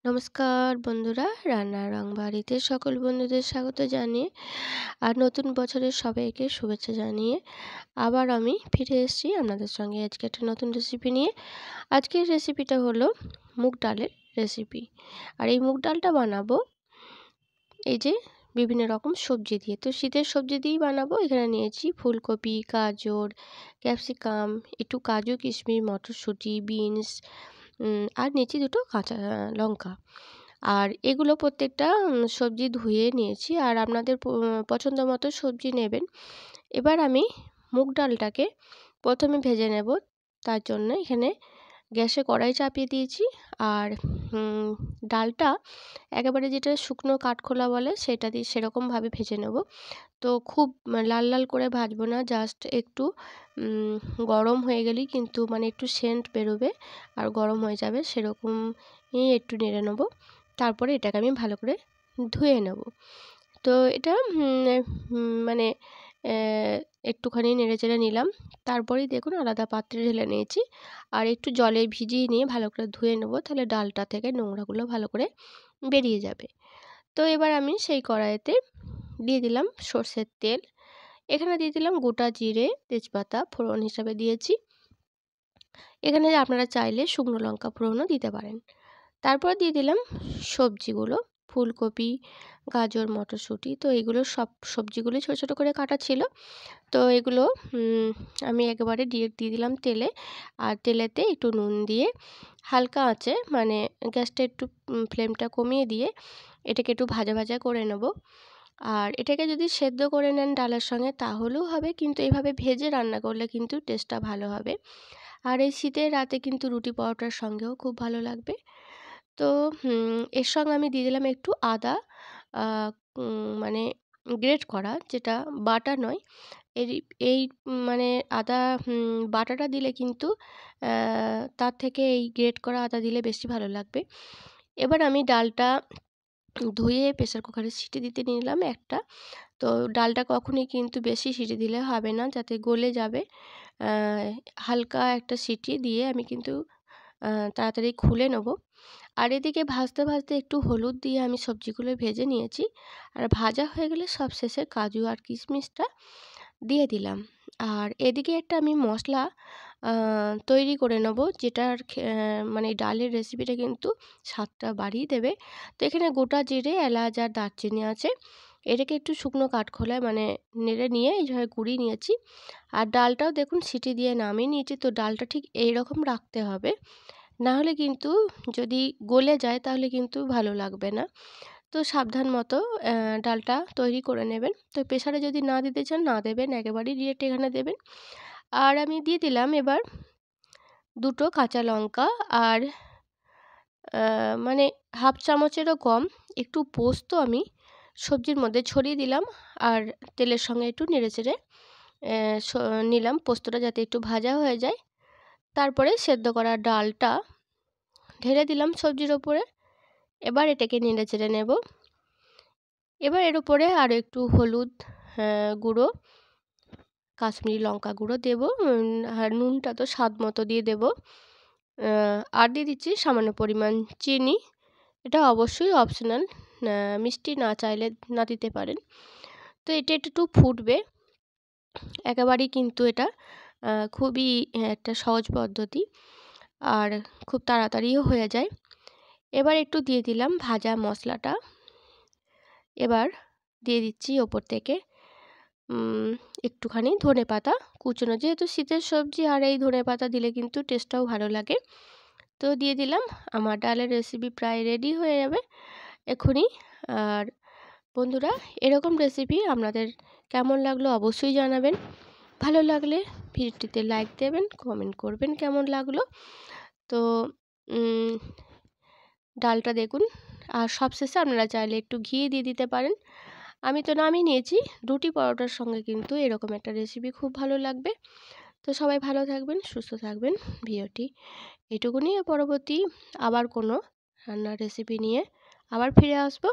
নমস্কার বন্ধুরা, রান্নার রং বাড়িতে সকল বন্ধুদের স্বাগত জানিয়ে আর নতুন বছরের সবাইকে শুভেচ্ছা জানিয়ে আবার আমি ফিরে এসেছি আপনাদের সঙ্গে আজকে একটা নতুন রেসিপি নিয়ে। আজকের রেসিপিটা হলো মুগ ডালের রেসিপি। আর এই মুগ ডালটা বানাবো এই যে বিভিন্ন রকম সবজি দিয়ে। তো শীতের সবজি দিয়েই বানাবো। এখানে নিয়েছি ফুলকপি, গাজর, ক্যাপসিকাম, একটু কাজু, কিশমিশ, মটরশুঁটি, বিনস, আর নিয়েছি দুটো কাঁচা লঙ্কা। আর এগুলো প্রত্যেকটা সবজি ধুয়ে নিয়েছি। আর আপনাদের পছন্দ মতো সবজি নেবেন। এবার আমি মুগ ডালটাকে প্রথমে ভেজে নেব। তার জন্য এখানে গ্যাসে কড়াই চাপিয়ে দিয়েছি। আর ডালটা একেবারে যেটা শুকনো কাঠখোলা বলে সেটা দিয়ে সেরকমভাবে ভেজে নেব। তো খুব লাল লাল করে ভাজবো না, জাস্ট একটু গরম হয়ে গেলেই কিন্তু মানে একটু সেন্ট বেরোবে আর গরম হয়ে যাবে, সেরকমই একটু নেড়ে নেব। তারপরে এটাকে আমি ভালো করে ধুয়ে নেব। তো এটা মানে একটুখানি নেড়েচেড়ে নিলাম। তারপরেই দেখুন আলাদা পাত্রে ঢেলে নিয়েছি। আর একটু জলে ভিজিয়ে নিয়ে ভালো করে ধুয়ে নেব, তাহলে ডালটা থেকে নোংরাগুলো ভালো করে বেরিয়ে যাবে। তো এবার আমি সেই কড়াইতে দিয়ে দিলাম সর্ষের তেল। এখানে দিয়ে দিলাম গোটা জিরে, তেজপাতা ফোড়ন হিসাবে দিয়েছি। এখানে আপনারা চাইলে শুকনো লঙ্কা ফোড়নও দিতে পারেন। তারপর দিয়ে দিলাম সবজিগুলো, ফুলকপি, গাজর, মটরশুঁটি। তো এগুলো সব সবজিগুলোই ছোটো ছোটো করে কাটা ছিল। তো এগুলো আমি একেবারে দিয়ে দিলাম তেলে। আর তেলেতে একটু নুন দিয়ে হালকা আঁচে মানে গ্যাসটা একটু ফ্লেমটা কমিয়ে দিয়ে এটাকে একটু ভাজা ভাজা করে নেব। আর এটাকে যদি সেদ্ধ করে নেন ডালের সঙ্গে তাহলেও হবে, কিন্তু এইভাবে ভেজে রান্না করলে কিন্তু টেস্টটা ভালো হবে। আর এই শীতের রাতে কিন্তু রুটি পরোটার সঙ্গেও খুব ভালো লাগবে। তো এর সঙ্গে আমি দিয়ে দিলাম একটু আদা, মানে গ্রেট করা, যেটা বাটা নয়। এই এই মানে আদা বাটাটা দিলে কিন্তু তার থেকে এই গ্রেট করা আদা দিলে বেশি ভালো লাগবে। এবার আমি ডালটা ধুয়ে প্রেসার কুকারে সিটি দিতে নিলাম একটা। তো ডালটা কখনোই কিন্তু বেশি সিটি দিলে হবে না, যাতে গলে যাবে। হালকা একটা সিটি দিয়ে আমি কিন্তু তাড়াতাড়ি খুলে নেব। আর এদিকে ভাজতে ভাজতে একটু হলুদ দিয়ে আমি সবজিগুলো ভেজে নিয়েছি। আর ভাজা হয়ে গেলে সব শেষে কাজু আর কিশমিশটা দিয়ে দিলাম। আর এদিকে একটা আমি মশলা তৈরি করে নেব, যেটার মানে ডালের রেসিপিটা কিন্তু স্বাদটা বাড়িয়ে দেবে। তো এখানে গোটা জিরে, এলাচ আর দারচিনি আছে। এটাকে একটু শুকনো কাঠখোলায় মানে নেড়ে নিয়ে এইভাবে গুঁড়িয়ে নিয়েছি। আর ডালটাও দেখুন সিটি দিয়ে নামিয়ে নিয়েছি। তো ডালটা ঠিক এইরকম রাখতে হবে, না হলে কিন্তু যদি গলে যায় তাহলে কিন্তু ভালো লাগবে না। তো সাবধান মতো ডালটা তৈরি করে নেবেন। তো প্রেসারে যদি না দিতে চান না দেবেন, একেবারেই ডিরেক্ট এখানে দেবেন। আর আমি দিয়ে দিলাম এবার দুটো কাঁচা লঙ্কা আর মানে হাফ চামচেরও কম একটু পোস্ত আমি সবজির মধ্যে ছড়িয়ে দিলাম। আর তেলের সঙ্গে একটু নেড়েচেড়ে নিলাম পোস্তটা যাতে একটু ভাজা হয়ে যায়। তারপরে সেদ্ধ করা ডালটা ঢেলে দিলাম সবজির ওপরে। এবার এটাকে নেড়েচেড়ে নেব। এবার এর উপরে আরও একটু হলুদ গুঁড়ো, কাশ্মীরি লঙ্কা গুঁড়ো দেবো। আর নুনটা তো স্বাদ মতো দিয়ে দেবো। আর দিয়ে দিচ্ছি সামান্য পরিমাণ চিনি। এটা অবশ্যই অপশনাল, মিষ্টি না চাইলে না দিতে পারেন। তো এটা একটু ফুটবে। একেবারেই কিন্তু এটা খুবই একটা সহজ পদ্ধতি আর খুব তাড়াতাড়িও হয়ে যায়। এবার একটু দিয়ে দিলাম ভাজা মশলাটা। এবার দিয়ে দিচ্ছি ওপর থেকে একটুখানি ধনেপাতা কুচনো, যেহেতু শীতের সবজি আর এই ধনেপাতা দিলে কিন্তু টেস্টটাও ভালো লাগে। তো দিয়ে দিলাম। আমার ডালের রেসিপি প্রায় রেডি হয়ে যাবে এক্ষুনি। আর বন্ধুরা, এরকম রেসিপি আপনাদের কেমন লাগলো অবশ্যই জানাবেন। ভালো লাগলে ভিডিওটিতে লাইক দেবেন, কমেন্ট করবেন কেমন লাগলো। তো ডালটা দেখুন। আর সবশেষে আপনারা চাইলে একটু ঘি দিয়ে দিতে পারেন। আমি তো নামিয়ে নিয়েছি। রুটি পরোটার সঙ্গে কিন্তু এরকম একটা রেসিপি খুব ভালো লাগবে। তো সবাই ভালো থাকবেন, সুস্থ থাকবেন। ভিডিওটি এটুকুনি। পরবর্তী আবার কোনো রান্নার রেসিপি নিয়ে আবার ফিরে আসবো।